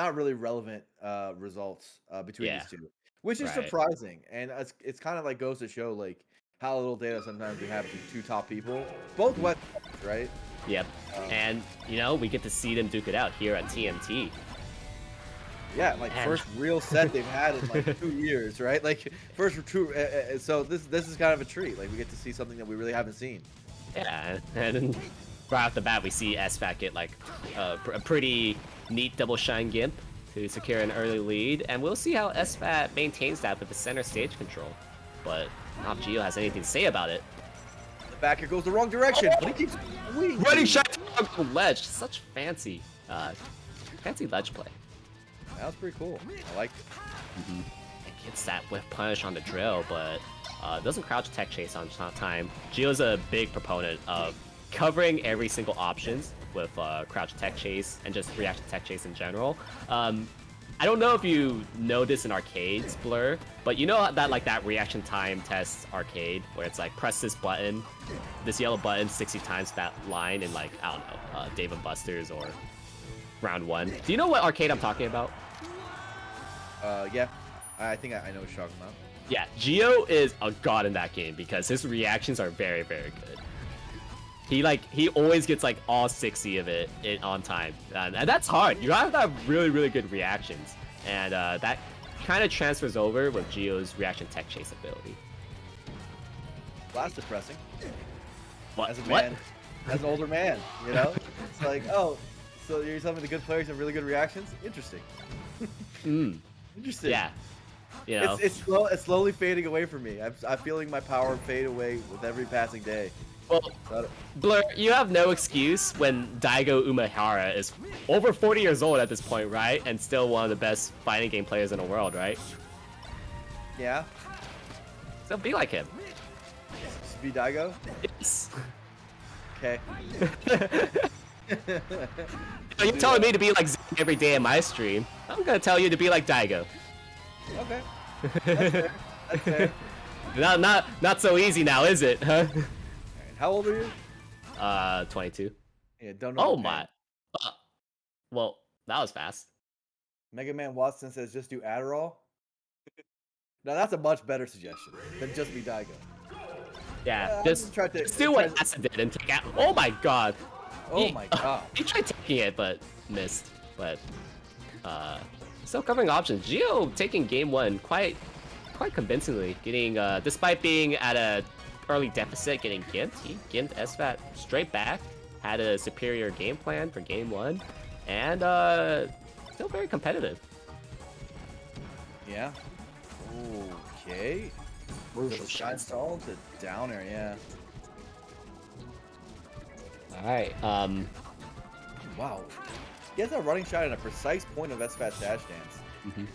not really relevant results between Yeah, these two, which is right. surprising. And it's kind of like goes to show like how little data sometimes we have between two top people, both Mhm. West, right? Yep. Um, And, you know, we get to see them duke it out here at TMT. yeah, like And first real set they've had in like 2 years, right? Like first true. So this is kind of a treat. Like we get to see something that we really haven't seen. yeah, and then right off the bat, we see SFAT get like a pretty neat double shine gimp to secure an early lead, and we'll see how SFAT maintains that with the center stage control. But not Geo has anything to say about it. The backer goes the wrong direction, but he keeps swinging. Running shot to ledge, such fancy, fancy ledge play. That was pretty cool. I liked it. It gets that whiff punish on the drill, but doesn't crouch tech chase on time. Gio's a big proponent of covering every single options with crouch tech chase and just reaction tech chase in general. I don't know if you know this in arcades, Blur, but you know that like that reaction time test arcade where it's like press this button, this yellow button 60 times that line in like, I don't know, Dave and Buster's or round 1. Do you know what arcade I'm talking about? Yeah, I think I know what you're talking about. Yeah, Gio is a god in that game because his reactions are very, very good. He always gets like all 60 of it on time, and that's hard. You have to have really, really good reactions, and that kind of transfers over with Gio's reaction tech chase ability. That's depressing. What? As a What? man, as an older man, you know, it's like, oh, so you're telling me the good players have really good reactions? Interesting. Interesting. Yeah. You know. It's slowly fading away from me. I'm feeling my power fade away with every passing day. Well, Blur, you have no excuse when Daigo Umehara is over 40 years old at this point, right? And still one of the best fighting game players in the world, right? Yeah. So be like him. Speed Daigo? Yes. Okay. You're telling me to be like Zeke every day in my stream. I'm gonna tell you to be like Daigo. Okay. That's fair. That's fair. Not so easy now, is it? Huh? Right. How old are you? 22. Yeah, don't know. Oh the my. Uh, well, that was fast. Mega Man Watson says just do Adderall. Now that's a much better suggestion than just be Daigo. Yeah, just just do what Acid did and take out. Oh my god. Oh my god. He tried taking it, but missed. But still covering options. Gio taking game 1 quite convincingly, getting despite being at a early deficit, getting gimped. He gimped SFAT straight back, had a superior game plan for game 1, and still very competitive. Yeah. Okay. Crucial Shine stall to downer, yeah. Alright, Wow. He has a running shot at a precise point of SFAT's dash dance.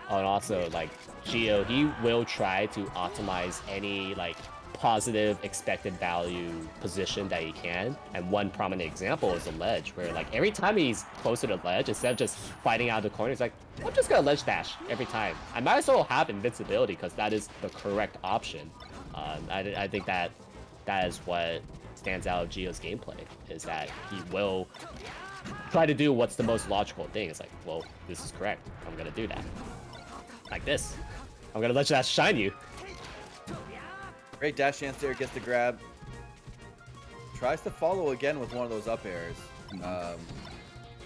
Oh, and also, like, Gio, he will try to optimize any, like, positive expected value position that he can. And one prominent example is the ledge, where, like, every time he's closer to ledge, instead of just fighting out of the corner, he's like, I'm just gonna ledge dash every time. I might as well have invincibility, because that is the correct option. I think that is what stands out of Gio's gameplay, is that he will try to do what's the most logical thing. It's like, well, this is correct. I'm gonna do that. Like this. I'm gonna let you shine you. Great dash chance there, gets the grab. Tries to follow again with one of those up airs.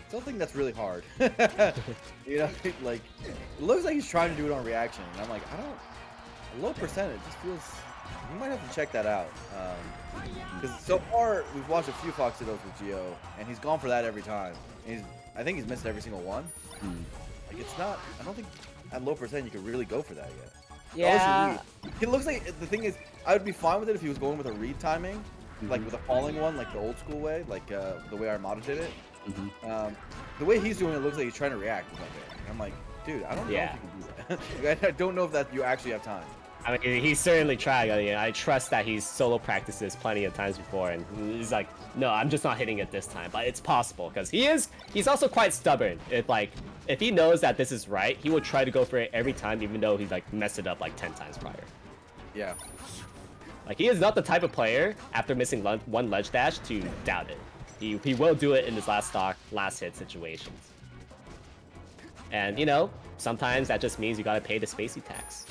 Still think that's really hard. You know, like, it looks like he's trying to do it on reaction. And I'm like, a low percentage just feels, you might have to check that out. Because so far, we've watched a few Foxy those with Gio, and he's gone for that every time. I think he's missed every single one. Like, it's not, I don't think at low percent you could really go for that yet. Yeah. It looks like, the thing is, I would be fine with it if he was going with a read timing, like with a falling one, like the old school way, like the way Armada did it. The way he's doing it looks like he's trying to react with that there. And I'm like, dude, I don't know if you can do that. I don't know if that you actually have time. I mean, he's certainly tried. I mean, I trust that he's solo practiced this plenty of times before, and he's like, no, I'm just not hitting it this time. But it's possible, because he's also quite stubborn. If he knows that this is right, he will try to go for it every time, even though he's like messed it up like 10 times prior. Yeah. Like, he is not the type of player, after missing one ledge dash, to doubt it. He will do it in his last stock, last hit situations. And, you know, sometimes that just means you gotta pay the spacey tax.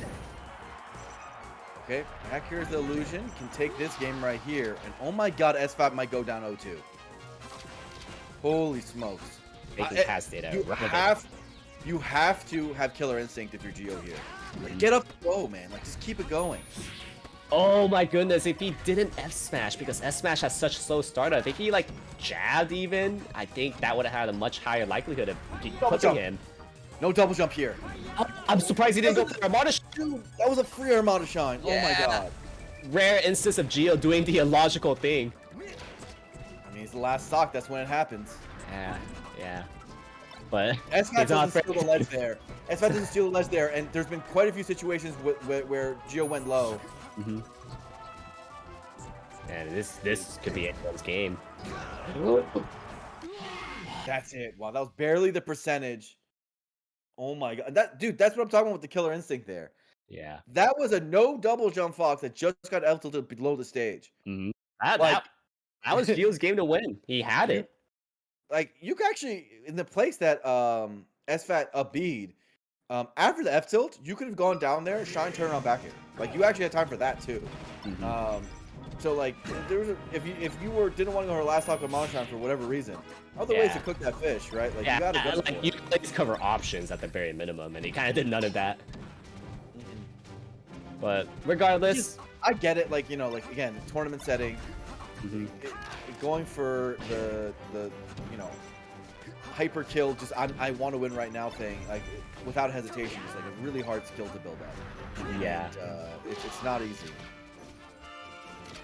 Okay, back here's the illusion. Can take this game right here. And oh my god, S5 might go down 0-2. Holy smokes. Making pass data. You have to have killer instinct if you're Geo here. Like, get up and go, man. Like, just keep it going. Oh my goodness, if he didn't F smash, because F smash has such slow startup, if he like jabbed even, I think that would have had a much higher likelihood of putting him. No double jump here. I'm surprised he didn't go for Armada Shine. Dude, that was a free Armada Shine. Yeah. Oh my god. Rare instance of Geo doing the illogical thing. I mean, it's the last stock. That's when it happens. Yeah. But S5 doesn't steal the ledge there. S5 doesn't steal the ledge there, and there's been quite a few situations where Geo went low. And this could be anyone's game. That's it. Wow, that was barely the percentage. Oh my god. That's what I'm talking about with the killer instinct there. Yeah. That was a no double jump Fox that just got L tilted below the stage. That was Geo's game to win. He had it. Like, you could actually, in the place that SFAT up B'd, after the F tilt, you could have gone down there, shine, turn around, back here. Like, you actually had time for that too. So like, there was if you didn't want to go her last stock with Monoshine for whatever reason, other ways to cook that fish, right? Like, you gotta go. Like, you could cover options at the very minimum, and he kind of did none of that. But regardless, I get it. Like, you know, like again, tournament setting, going for the you know, hyper kill, just I want to win right now thing, like without hesitation, is like a really hard skill to build up. Yeah, and, it's not easy.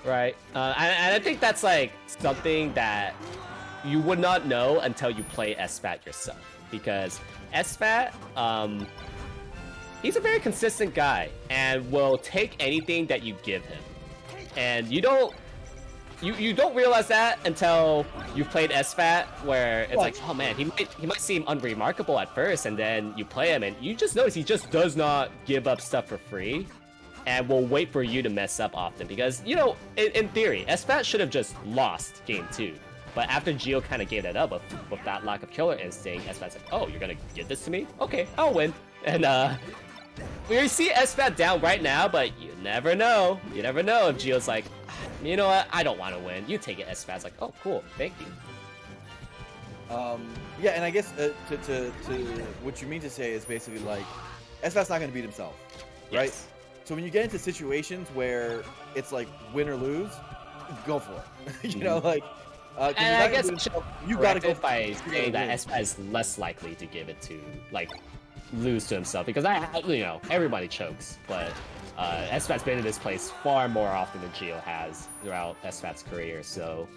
Right, and I think that's like something that you would not know until you play SFAT yourself, because SFAT, he's a very consistent guy and will take anything that you give him, and you don't realize that until you've played SFAT, where it's like, oh man, he might seem unremarkable at first, and then you play him and you just notice he just does not give up stuff for free, and will wait for you to mess up often, because, you know, in theory, SFAT should have just lost game 2. But after Geo kind of gave that up with that lack of killer instinct, SFAT's like, oh, you're gonna give this to me? Okay, I'll win. And we see SFAT down right now, but you never know. You never know if Geo's like, you know what, I don't want to win. You take it. SFAT's like, oh, cool, thank you. Yeah, and I guess to what you mean to say is basically like, SFAT's not gonna beat himself, right? Yes. So when you get into situations where it's like win or lose, go for it. You know, like, and I guess you gotta go by saying that SFAT is less likely to give it to, like, lose to himself, because you know, everybody chokes, but SFAT's been in this place far more often than Geo has throughout SFAT's career. So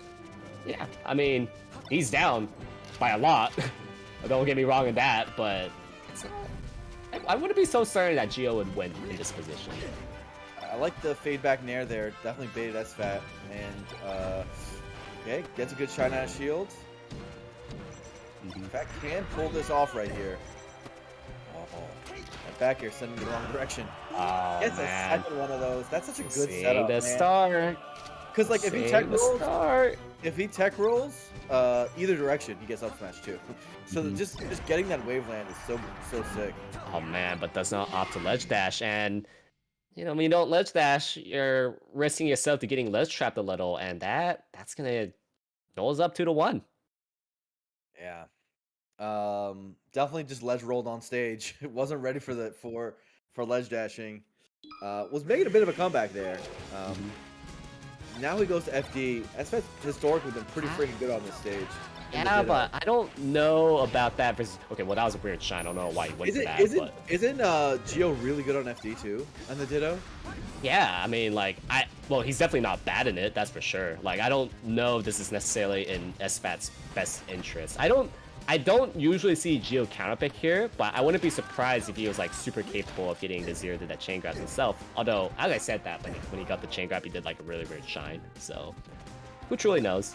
yeah, I mean, he's down by a lot. Don't get me wrong in that, but it's not, I wouldn't be so certain that Geo would win in this position. I like the fade back nair there. Definitely baited SFAT, and okay, gets a good shine out of shield. In fact, can pull this off right here. That back here sending the wrong direction. Oh, gets a second one of those. That's such a good setup, the man. Start. Because like if he tech rolls, either direction, he gets up smash too. So just getting that wave land is so sick. Oh man, but does not opt to ledge dash, and you know, when you don't ledge dash, you're risking yourself to getting ledge trapped a little, and that's gonna goes up 2-1. Yeah. Definitely just ledge rolled on stage. It wasn't ready for ledge dashing. Was making a bit of a comeback there. Now he goes to FD. SFAT's historically been pretty freaking good on this stage. Yeah, but I don't know about that versus. Okay, well that was a weird shine. I don't know why he went to that. Isn't Geo really good on FD too? On the Ditto? Yeah, I mean, like, well, he's definitely not bad in it, that's for sure. Like, I don't know if this is necessarily in SFAT's best interest. I don't usually see Geo counterpick here, but I wouldn't be surprised if he was like super capable of getting the 0 to that chain grab himself. Although, as I said that, like, when he got the chain grab, he did like a really weird shine. So, who truly knows?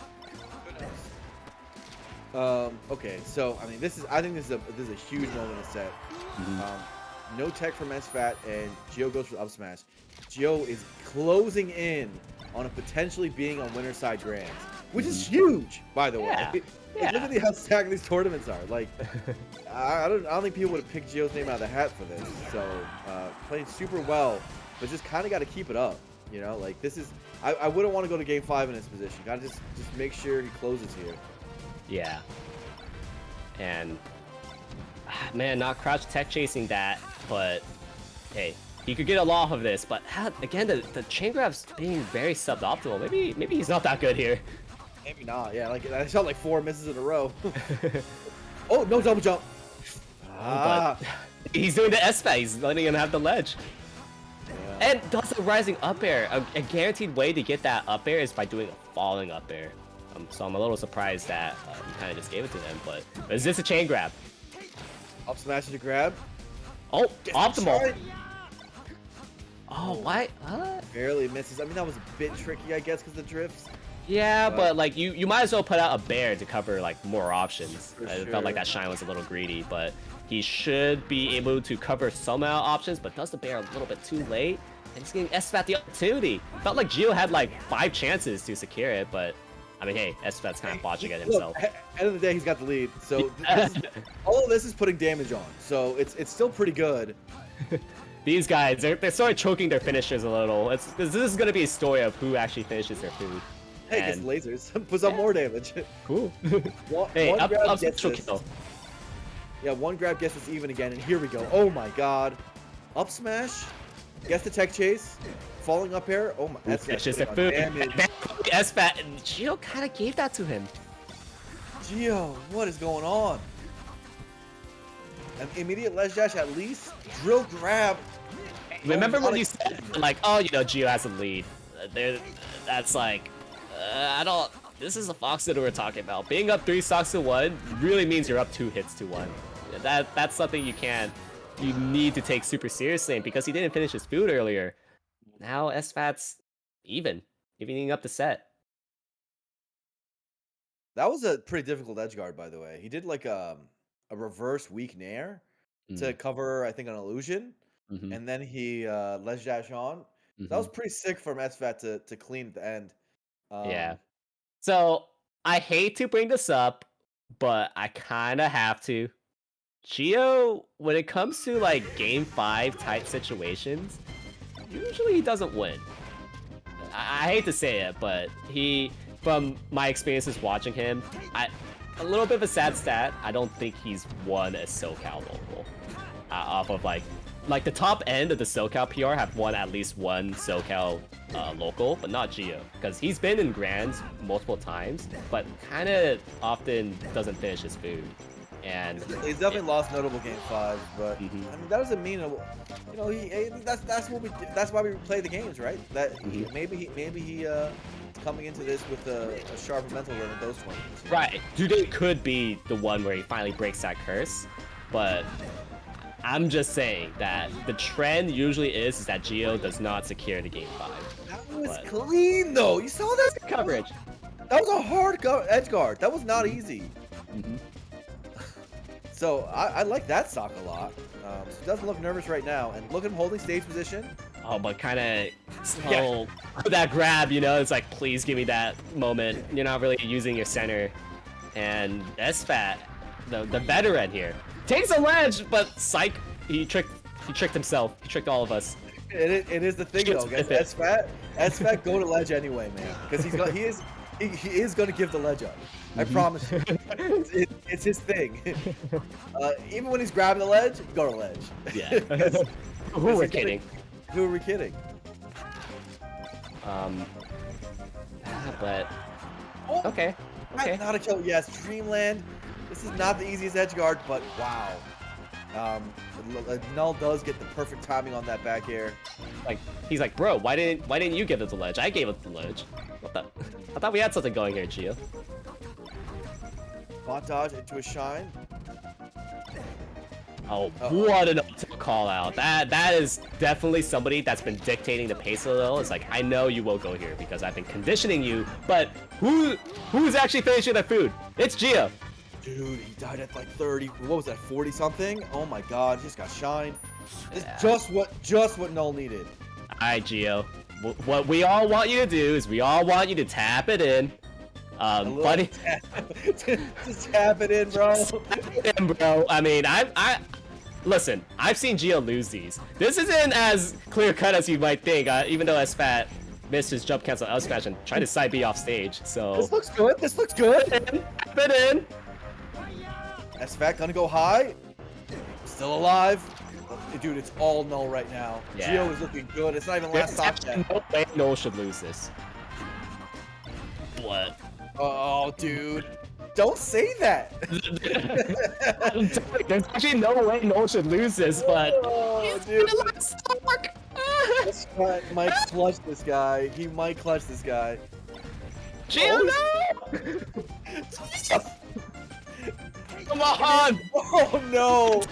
Okay, so I mean, I think this is a huge moment to set. No tech from SFAT, and Geo goes for up smash. Geo is closing in on a potentially being on winner side grands, which is huge, by the way. Look Yeah. at how stacked these tournaments are. Like, I don't think people would have picked Gio's name out of the hat for this. So, playing super well, but just kind of got to keep it up. You know, like this is. I wouldn't want to go to game 5 in this position. Got to just make sure he closes here. Yeah. And man, not crouch tech chasing that, but hey, he could get a lot of this. But again, the chain grab's being very suboptimal. Maybe he's not that good here. Maybe not. Yeah, like I shot like 4 misses in a row. Oh, no double jump. But he's doing the S-Bat. He's letting him have the ledge. Yeah. And does the rising up air. A guaranteed way to get that up air is by doing a falling up air. So I'm a little surprised that he kind of just gave it to him. But is this a chain grab? Up smash to grab. Oh, optimal. Shot. Oh, why? Barely misses. I mean, that was a bit tricky, I guess, because the drifts. Yeah, but like you might as well put out a bear to cover like more options. For It sure. felt like that shine was a little greedy, but he should be able to cover some options, but does the bear a little bit too late. And he's getting S-Bat the opportunity. Felt like Gio had like 5 chances to secure it, but I mean, hey, S-Bat's kind of botching it himself. Look, at the end of the day, he's got the lead. So all of this is putting damage on. So it's still pretty good. These guys, they're sort of choking their finishers a little. This is going to be a story of who actually finishes their food. Hey, gets lasers. Puts up more damage. Cool. One Up grab gets special this. kill. Yeah, one grab gets us even again, and here we go. Oh my god. Up smash. Gets the tech chase. Falling up air. Oh my. That's Finishes their food. S-Bat, and Gio kind of gave that to him. Gio, what is going on? An immediate ledge dash at least. Drill grab. Remember when you said, like, oh, you know, Gio has a lead? That's like, I don't. This is the Fox that we're talking about. Being up 3 stocks to 1 really means you're up 2 hits to 1. That's something you need to take super seriously. And because he didn't finish his food earlier, now S-Fat's evening up the set. That was a pretty difficult edge guard, by the way. He did like a reverse weak nair to cover, I think, an illusion, and then he ledge dash on. That was pretty sick from S-Fat to clean at the end. Yeah. So I hate to bring this up, but I kind of have to. Gio, when it comes to like game 5 type situations, usually he doesn't win. I hate to say it, but from my experiences watching him, a little bit of a sad stat. I don't think he's won a SoCal local off of like the top end of the SoCal PR have won at least one SoCal local, but not Gio, because he's been in grands multiple times, but kind of often doesn't finish his food. And he's definitely lost notable game 5, but I mean that doesn't mean that's why we play the games, right? That maybe he coming into this with a sharper mental run at those tournaments. Right, Dude could be the one where he finally breaks that curse, but I'm just saying that the trend usually is that Gio does not secure the game 5. That was clean though. You saw that coverage. That was a hard edge guard. That was not easy. So I like that stock a lot. So he doesn't look nervous right now, and look at him holding stage position. Oh, but kind of slow. That grab, you know, it's like, please give me that moment. You're not really using your center. And S-Fat, the veteran here, takes a ledge, but psych, he tricked himself. He tricked all of us. It is the thing though, guys. S-Fat go to ledge anyway, man, because he is gonna give the ledge up. I promise you. It's his thing. Even when he's grabbing the ledge, go to ledge. Yeah. Who are we kidding? Who are we kidding? But okay. Not a kill. Yes, Dreamland. This is not the easiest edge guard, but wow. Null does get the perfect timing on that back air. Like he's like, bro, why didn't you give it the ledge? I gave it the ledge. What the? I thought we had something going here, Gio. Bot dodge into a shine. Oh, what an call out. That is definitely somebody that's been dictating the pace a little. It's like, I know you will go here because I've been conditioning you, but who's actually finishing their food? It's Gio. Dude, he died at like 30. What was that? 40 something? Oh my god, he just got shined. It's just what Null needed. Alright, Gio. What we all want you to do is we all want you to tap it in Buddy, just tap it in, bro. bro. I mean, listen. I've seen Gio lose these. This isn't as clear cut as you might think. Even though SFAT missed his jump cancel out smash and tried to side B off stage. So this looks good. This looks good. Tap it in. SFAT gonna go high. Still alive. Dude, it's all null right now. Yeah. Gio is looking good. It's not even last stop yet. No way Null should lose this. What? Oh, dude. Don't say that. There's actually no way Null should lose this, but oh, dude. SFAT might clutch this guy. He might clutch this guy. Gio, no! Come on! Oh no!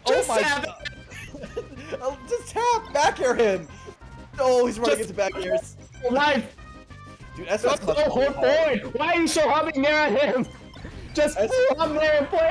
Just oh my tap god! Just tap! Back air him! Oh, he's running into back airs. Life! Dude, That's SFAT's so hard. Why are you so humming near at him? Just hum there and play